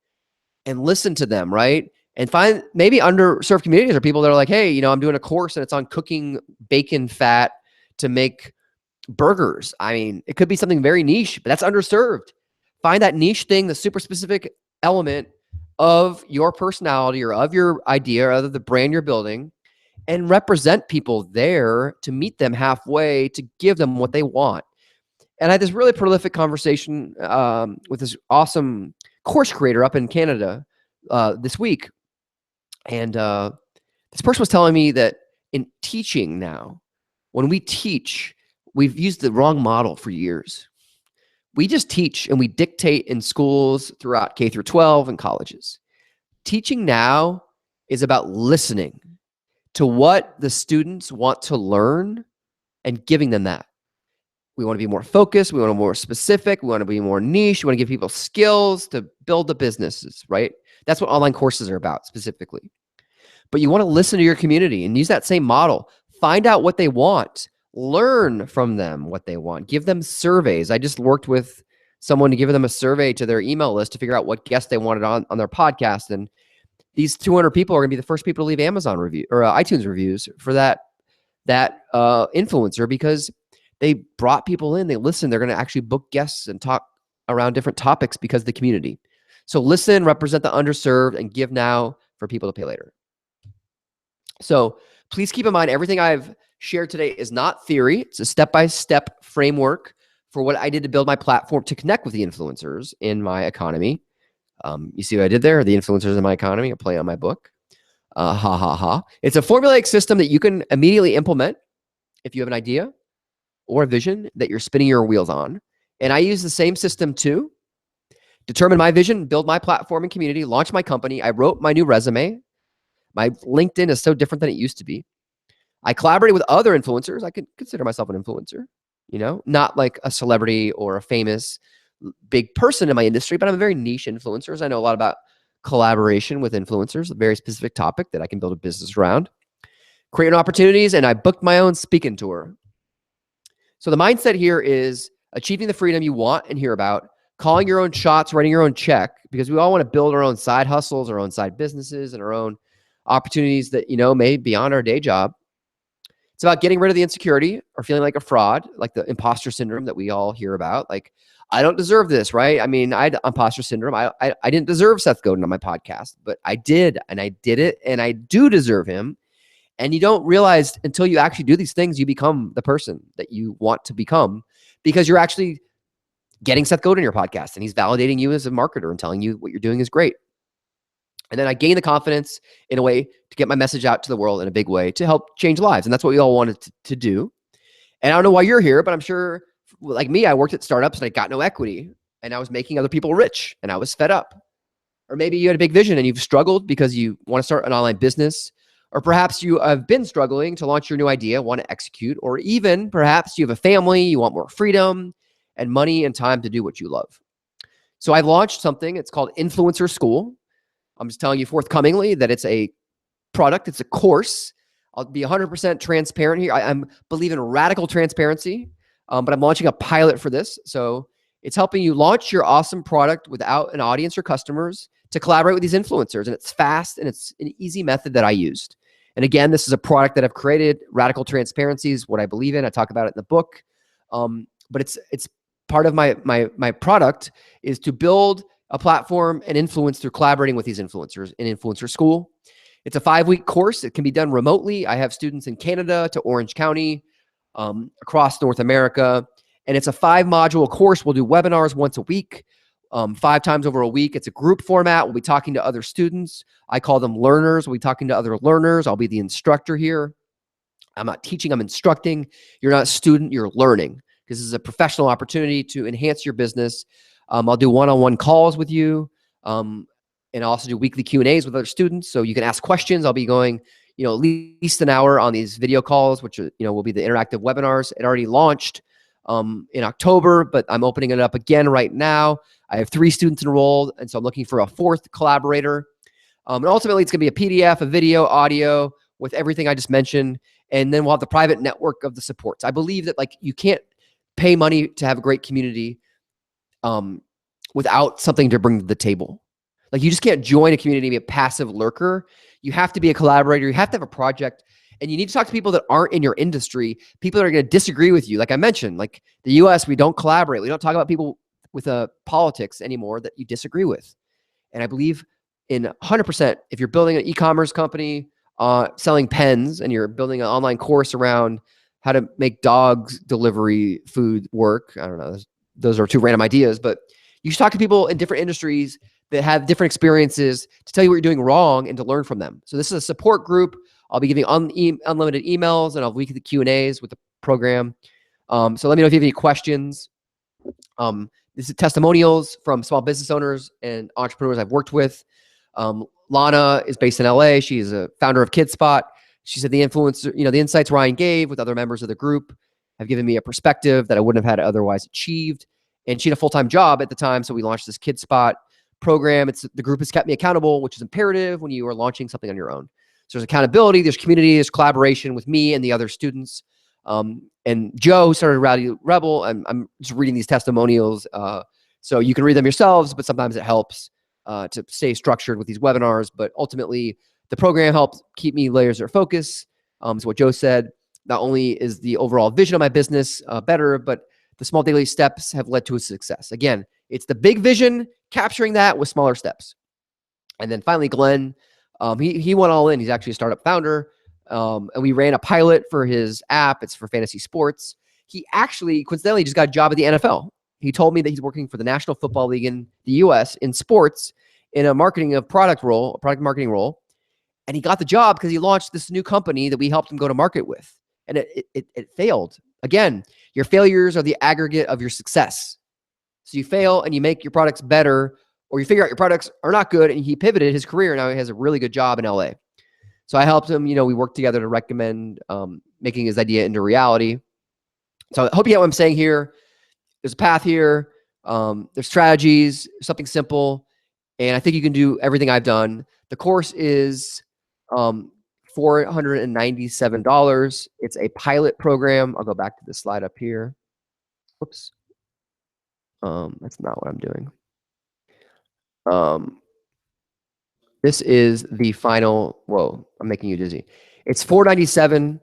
And listen to them, right? And find maybe underserved communities or people that are like, hey, I'm doing a course and it's on cooking bacon fat to make burgers. I mean, it could be something very niche, but that's underserved. Find that niche thing, the super specific element of your personality or of your idea or of the brand you're building, and represent people there to meet them halfway, to give them what they want. And I had this really prolific conversation with this awesome course creator up in Canada this week. And this person was telling me that in teaching now, when we teach, we've used the wrong model for years. We just teach and we dictate in schools throughout K through 12 and colleges. Teaching now is about listening to what the students want to learn and giving them that. We want to be more focused. We want to be more specific. We want to be more niche. We want to give people skills to build the businesses, right? That's what online courses are about specifically. But you want to listen to your community and use that same model. Find out what they want. Learn from them what they want. Give them surveys. I just worked with someone to give them a survey to their email list to figure out what guests they wanted on their podcast. And these 200 people are going to be the first people to leave Amazon review or iTunes reviews for that influencer, because they brought people in, they listened, they're going to actually book guests and talk around different topics because of the community. So listen, represent the underserved, and give now for people to pay later. So please keep in mind, everything I've shared today is not theory. It's a step-by-step framework for what I did to build my platform to connect with the influencers in my economy. You see what I did there? The influencers in my economy, a play on my book. It's a formulaic system that you can immediately implement if you have an idea or a vision that you're spinning your wheels on. And I use the same system to determine my vision, build my platform and community, launch my company. I wrote my new resume. My LinkedIn is so different than it used to be. I collaborated with other influencers. I could consider myself an influencer, not like a celebrity or a famous big person in my industry, but I'm a very niche influencer. I know a lot about collaboration with influencers, a very specific topic that I can build a business around. Creating opportunities, and I booked my own speaking tour. So the mindset here is achieving the freedom you want and hear about, calling your own shots, writing your own check, because we all want to build our own side hustles, our own side businesses, and our own opportunities that, may be beyond our day job. It's about getting rid of the insecurity or feeling like a fraud, like the imposter syndrome that we all hear about. Like, I don't deserve this, right? I mean, I had imposter syndrome. I didn't deserve Seth Godin on my podcast, but I did, and I did it, and I do deserve him. And you don't realize until you actually do these things, you become the person that you want to become, because you're actually getting Seth Godin in your podcast, and he's validating you as a marketer and telling you what you're doing is great. And then I gained the confidence in a way to get my message out to the world in a big way to help change lives. And that's what we all wanted to do. And I don't know why you're here, but I'm sure, like me, I worked at startups and I got no equity, and I was making other people rich, and I was fed up. Or maybe you had a big vision and you've struggled because you want to start an online business, or perhaps you have been struggling to launch your new idea, want to execute, or even perhaps you have a family, you want more freedom and money and time to do what you love. So I launched something. It's called Influencer School. I'm just telling you forthcomingly that it's a product. It's a course. I'll be 100% transparent here. I believe in radical transparency, but I'm launching a pilot for this. So It's helping you launch your awesome product without an audience or customers to collaborate with these influencers. And it's fast and it's an easy method that I used. And again, this is a product that I've created. Radical transparency is what I believe in. I talk about it in the book. But it's part of my product is to build a platform and influence through collaborating with these influencers in Influencer School. It's a 5-week course. It can be done remotely. I have students in Canada to Orange County, across North America. And it's a 5-module course. We'll do webinars once a week, 5 times over a week. It's a group format. We'll be talking to other students. I call them learners. We'll be talking to other learners. I'll be the instructor here. I'm not teaching, I'm instructing. You're not a student, you're learning. This is a professional opportunity to enhance your business. I'll do one-on-one calls with you. And I'll also do weekly Q&As with other students. So you can ask questions. I'll be going, at least an hour on these video calls, which, will be the interactive webinars. It already launched in October, but I'm opening it up again right now. I have 3 students enrolled. And so I'm looking for a 4th collaborator. And ultimately it's gonna be a PDF, a video, audio with everything I just mentioned. And then we'll have the private network of the supports. I believe that you can't pay money to have a great community without something to bring to the table. You just can't join a community and be a passive lurker. You have to be a collaborator. You have to have a project, and you need to talk to people that aren't in your industry, people that are going to disagree with you. Like I mentioned, the US, we don't collaborate. We don't talk about people with politics anymore that you disagree with. And I believe in 100%, if you're building an e-commerce company, selling pens, and you're building an online course around how to make dogs delivery food work. I don't know. Those are 2 random ideas, but you should talk to people in different industries that have different experiences to tell you what you're doing wrong and to learn from them. So this is a support group. I'll be giving unlimited emails, and I'll have weekly Q&As with the program. So let me know if you have any questions. This is testimonials from small business owners and entrepreneurs I've worked with. Lana is based in LA. She is a founder of KidSpot. She said the influencer, the insights Ryan gave with other members of the group have given me a perspective that I wouldn't have had otherwise achieved. And she had a full-time job at the time. So we launched this KidSpot program. The group has kept me accountable, which is imperative when you are launching something on your own. So there's accountability, there's community, there's collaboration with me and the other students. And Joe, who started Rowdy Rebel, I'm just reading these testimonials. So you can read them yourselves, but sometimes it helps to stay structured with these webinars. But ultimately, the program helps keep me laser focus. So what Joe said, not only is the overall vision of my business better, but the small daily steps have led to a success. Again, it's the big vision, capturing that with smaller steps. And then finally, Glenn, he went all in. He's actually a startup founder. And we ran a pilot for his app. It's for fantasy sports. He actually, coincidentally, just got a job at the NFL. He told me that he's working for the National Football League in the US in sports in a product marketing role. And he got the job because he launched this new company that we helped him go to market with. And it failed. Again, your failures are the aggregate of your success. So you fail and you make your products better, or you figure out your products are not good, and he pivoted his career. Now he has a really good job in LA. So I helped him. We worked together to recommend making his idea into reality. So I hope you get what I'm saying here. There's a path here. There's strategies, something simple. And I think you can do everything I've done. The course is $497. It's a pilot program. I'll go back to the slide up here. Whoops. That's not what I'm doing. This is the final. Whoa, I'm making you dizzy. It's $497, and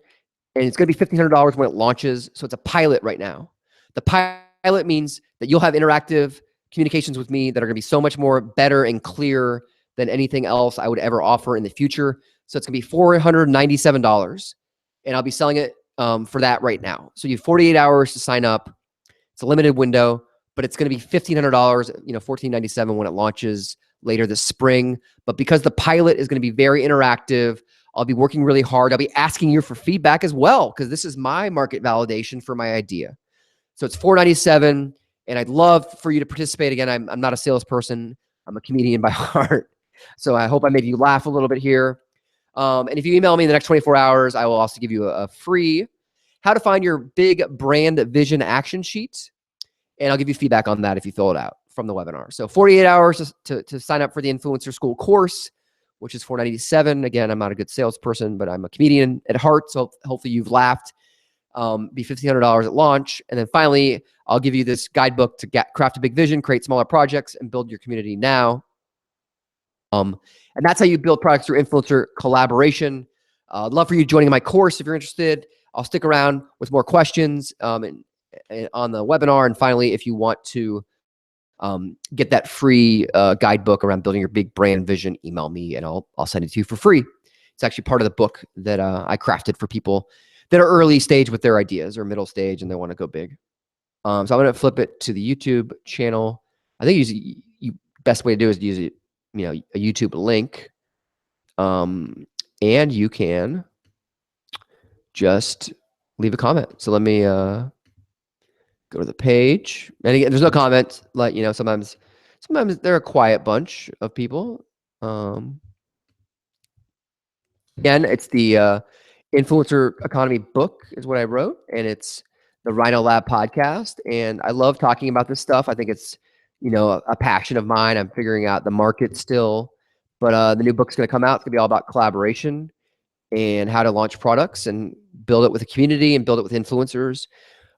it's going to be $1,500 when it launches. So it's a pilot right now. The pilot means that you'll have interactive communications with me that are going to be so much more better and clear than anything else I would ever offer in the future. So it's going to be $497, and I'll be selling it for that right now. So you have 48 hours to sign up. It's a limited window, but it's going to be $1,500, $1,497 when it launches later this spring. But because the pilot is going to be very interactive, I'll be working really hard. I'll be asking you for feedback as well, because this is my market validation for my idea. So it's $497, and I'd love for you to participate. Again, I'm not a salesperson. I'm a comedian by heart. So I hope I made you laugh a little bit here. And if you email me in the next 24 hours, I will also give you a free how to find your big brand vision action sheet. And I'll give you feedback on that if you fill it out from the webinar. So 48 hours to sign up for the Influencer School course, which is $497. Again, I'm not a good salesperson, but I'm a comedian at heart. So hopefully you've laughed be $1,500 at launch. And then finally, I'll give you this guidebook to craft a big vision, create smaller projects, and build your community now. And that's how you build products through influencer collaboration. I'd love for you joining my course if you're interested. I'll stick around with more questions and on the webinar. And finally, if you want to get that free guidebook around building your big brand vision, email me and I'll send it to you for free. It's actually part of the book that I crafted for people that are early stage with their ideas or middle stage and they want to go big. So I'm going to flip it to the YouTube channel. I think best way to do is to use it, a YouTube link. And you can just leave a comment. So let me go to the page. And again, there's no comments. Like, sometimes they're a quiet bunch of people. Again, it's the Influencer Economy book is what I wrote, and it's the Ryno Lab Podcast. And I love talking about this stuff. I think it's, a passion of mine. I'm figuring out the market still, but the new book's going to come out. It's going to be all about collaboration and how to launch products and build it with a community and build it with influencers.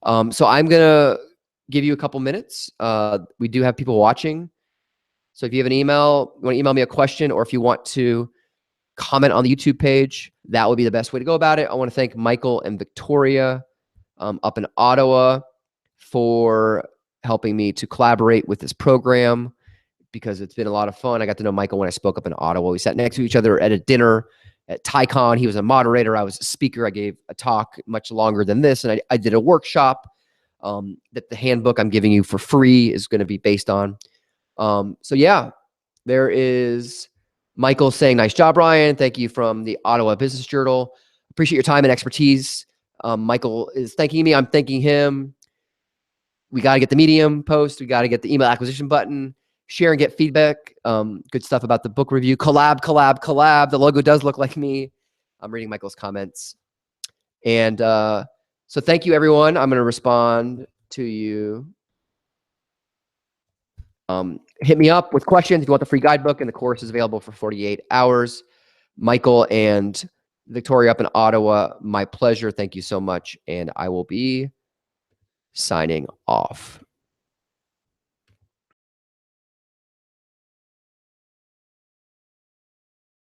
So I'm going to give you a couple minutes. We do have people watching. So if you have an email, you want to email me a question, or if you want to comment on the YouTube page, that would be the best way to go about it. I want to thank Michael and Victoria up in Ottawa for helping me to collaborate with this program because it's been a lot of fun. I got to know Michael when I spoke up in Ottawa. We sat next to each other at a dinner at TyCon. He was a moderator. I was a speaker. I gave a talk much longer than this, and I did a workshop that the handbook I'm giving you for free is going to be based on. So yeah, there is Michael saying, nice job, Ryan. Thank you from the Ottawa Business Journal. Appreciate your time and expertise. Michael is thanking me. I'm thanking him. We got to get the Medium post. We got to get the email acquisition button. Share and get feedback. Good stuff about the book review. Collab. The logo does look like me. I'm reading Michael's comments. And so thank you, everyone. I'm going to respond to you. Hit me up with questions if you want the free guidebook, and the course is available for 48 hours. Michael and Victoria up in Ottawa, my pleasure. Thank you so much. And I will be signing off.